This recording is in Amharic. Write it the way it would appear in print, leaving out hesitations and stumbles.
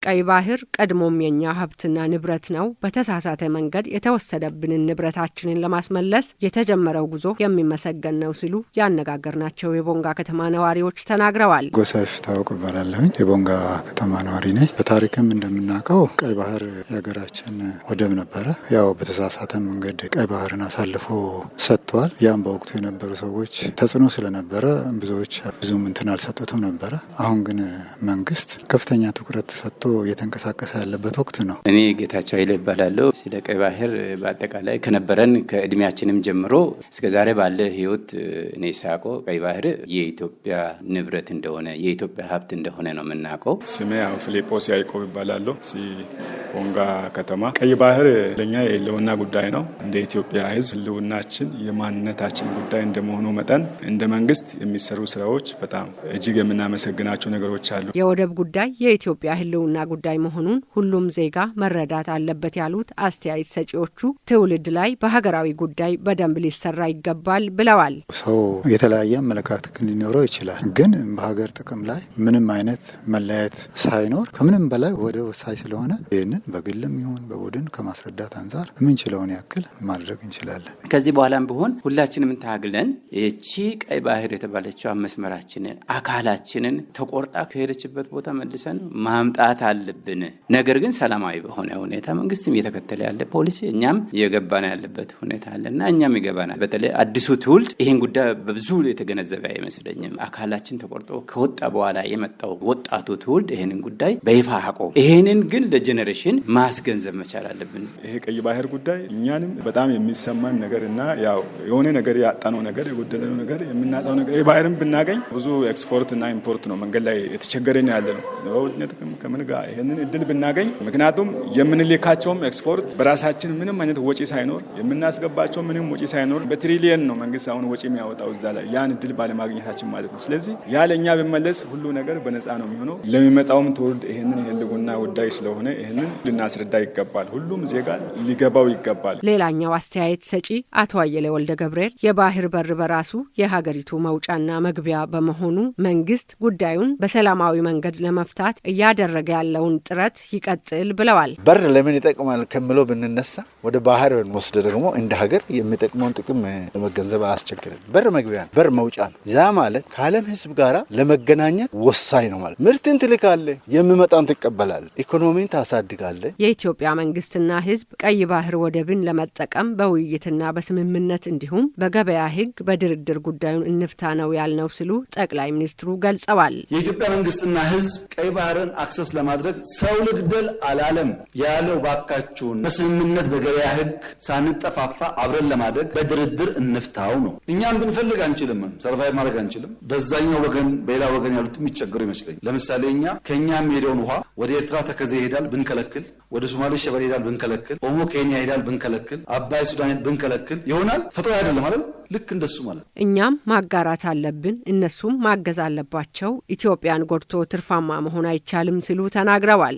ቀይ ባህር ቀድሞም የኛ ሀብትና ንብረት ነው። በተሳሳተ መንገድ የተወሰደብንን ንብረታችንን ለማስመለስ የተጀመረው ጉዞ የሚመሰገን ነው ሲሉ ያነጋገርናቸው የቦንጋ ከተማ ነዋሪዎች ተናግረዋል። ጎሳይፍ ታውቁ ይባላለሁ። የቦንጋ ከተማ ነዋሪ ነኝ። በታሪክም እንደምናውቀው ቀይ ባህር የሀገራችን ወደብ ነበረ። ያው በተሳሳተ መንገድ ቀይ ባህርን አሳልፎ ሰጥቷል። ያም በወቅቱ የነበሩ ሰዎች ተጽዕኖ ስለነበረ ብዙዎች ብዙም እንትን አልሰጡትም ነበረ። አሁን ግን መንግስት ከፍተኛ ትኩረት ሰጥቶ እየተንቀሳቀሰ ያለበት ወቅት ነው። እኔ ጌታቸው ኃይሌ እባላለሁ። ስለ ቀይ ባህር በአጠቃላይ ከነበረን ከእድሜያችንም ጀምሮ እስከዛሬ ባለ ህይወት እኔ ሳውቀው ቀይ ባህር የኢትዮጵያ ንብረት እንደሆነ የኢትዮጵያ ሀብት እንደሆነ ነው የምናውቀው። ስሜ ፊሊጶስ ያዕቆብ እባላለሁ። ቦንጋ ከተማ ቀይ ባህር ለኛ የህልውና ጉዳይ ነው። እንደ ኢትዮጵያ ህዝብ ህልውናችን የማንነታችን ጉዳይ እንደመሆኑ መጠን እንደ መንግስት የሚሰሩ ስራዎች በጣም እጅግ የምናመሰግናቸው ነገሮች አሉ። የወደብ ጉዳይ የኢትዮጵያ ህልውና ጉዳይ መሆኑን ሁሉም ዜጋ መረዳት አለበት ያሉት አስተያየት ሰጪዎቹ ትውልድ ላይ በሀገራዊ ጉዳይ በደንብ ሊሰራ ይገባል ብለዋል። ሰው የተለያየ አመለካከት ሊኖረው ይችላል፣ ግን በሀገር ጥቅም ላይ ምንም አይነት መለያየት ሳይኖር ከምንም በላይ ወደብ ወሳኝ ስለሆነ ይህንን በግልም ይሁን በቡድን ከማስረዳት አንጻር የምንችለውን ያክል ማድረግ እንችላለን። ከዚህ በኋላም ቢሆን ሁላችንም ታግለን እቺ ቀይ ባህር የተባለችው መስመራችንን አካላችንን ተቆርጣ ከሄደችበት ቦታ መልሰን ማምጣት አለብን። ነገር ግን ሰላማዊ በሆነ ሁኔታ መንግስትም እየተከተለ ያለ ፖሊሲ እኛም እየገባን ያለበት ሁኔታ አለና እኛም ይገባናል። በተለይ አዲሱ ትውልድ ይህን ጉዳይ በብዙ የተገነዘበ አይመስለኝም። አካላችን ተቆርጦ ከወጣ በኋላ የመጣው ወጣቱ ትውልድ ይህንን ጉዳይ በይፋ አቆም፣ ይህንን ግን ለጄኔሬሽን ማስገንዘብ መቻል አለብን። ይሄ ቀይ ባህር ጉዳይ እኛንም በጣም የሚሰማን ነገር እና ያው የሆነ ነገር ያጣነው ነገር የጎደለው ነገር የምናጣው ነገር ባህርን ብናገኝ ብዙ ኤክስፖርት እና ኢምፖርት ነው መንገድ ላይ የተቸገረን ያለ ነው። ለውድነትም ከምን ጋር ይሄንን እድል ብናገኝ ምክንያቱም የምንልካቸውም ኤክስፖርት በራሳችን ምንም አይነት ወጪ ሳይኖር የምናስገባቸው ምንም ወጪ ሳይኖር በትሪሊየን ነው መንግስት አሁን ወጪ የሚያወጣው እዛ ላይ ያን እድል ባለማግኘታችን ማለት ነው። ስለዚህ ያለኛ በመለስ ሁሉ ነገር በነፃ ነው የሚሆነው። ለሚመጣውም ትውልድ ይሄንን የህልውና ጉዳይ ስለሆነ ይሄንን ልናስረዳ ይገባል። ሁሉም ዜጋ ሊገባው ይገባል። ሌላኛው አስተያየት ሰጪ አቶ አየለ ወልደ ገብርኤል የባህር በር በራሱ የሀገሪቱ መውጫና መግቢያ በመሆኑ መንግስት ጉዳዩን በሰላማዊ መንገድ ለመፍታት እያደረገ ያለውን ጥረት ይቀጥል ብለዋል። በር ለምን ይጠቅማል ከመለው ብንነሳ ወደ ባህር ወስደ ደግሞ እንደ ሀገር የሚጠቅመውን ጥቅም ለመገንዘብ አያስቸግርም። በር መግቢያ በር መውጫ ነው። ያ ማለት ከዓለም ህዝብ ጋራ ለመገናኘት ወሳኝ ነው ማለት። ምርትን ትልካለ፣ የሚመጣን ትቀበላል፣ ኢኮኖሚን ታሳድጋለ። የኢትዮጵያ መንግስትና ህዝብ ቀይ ባህር ወደብን ለመጠቀም በውይይትና በስምምነት እንዲሁም በገበያ ህግ በድርድር ጉዳዩን እንፍታ ነው ያልነው ሲሉ ጠቅላይ ሚኒስትሩ ገልጸዋል። የኢትዮጵያ መንግስትና ህዝብ ቀይ ባህርን አክሰስ ለማድረግ ሰው ልግደል አላለም ያለው ባካችሁን በስምምነት በገበያ ህግ ሳንጠፋፋ አብረን ለማደግ በድርድር እንፍታው ነው። እኛም ብንፈልግ አንችልም፣ ሰርቫይቭ ማድረግ አንችልም። በዛኛው ወገን በሌላ ወገን ያሉት የሚቸገሩ ይመስለኝ። ለምሳሌ እኛ ከኛም ሄደውን ውሃ ወደ ኤርትራ ተከዜ ይሄዳል ብንከለክል፣ ወደ ሶማሌ ሸበሌ ይሄዳል ብንከለክል፣ ኦሞ ኬንያ ይሄዳል ብንከለክል፣ አባይ ሱዳን ብንከለክል ይሆናል ፈጥሮ አይደለም ማለት ልክ እንደሱ ማለት። እኛም ማጋራት አለብን፣ እነሱም ማገዝ አለባቸው። ኢትዮጵያን ጎድቶ ትርፋማ መሆን አይቻልም ሲሉ ተናግረዋል።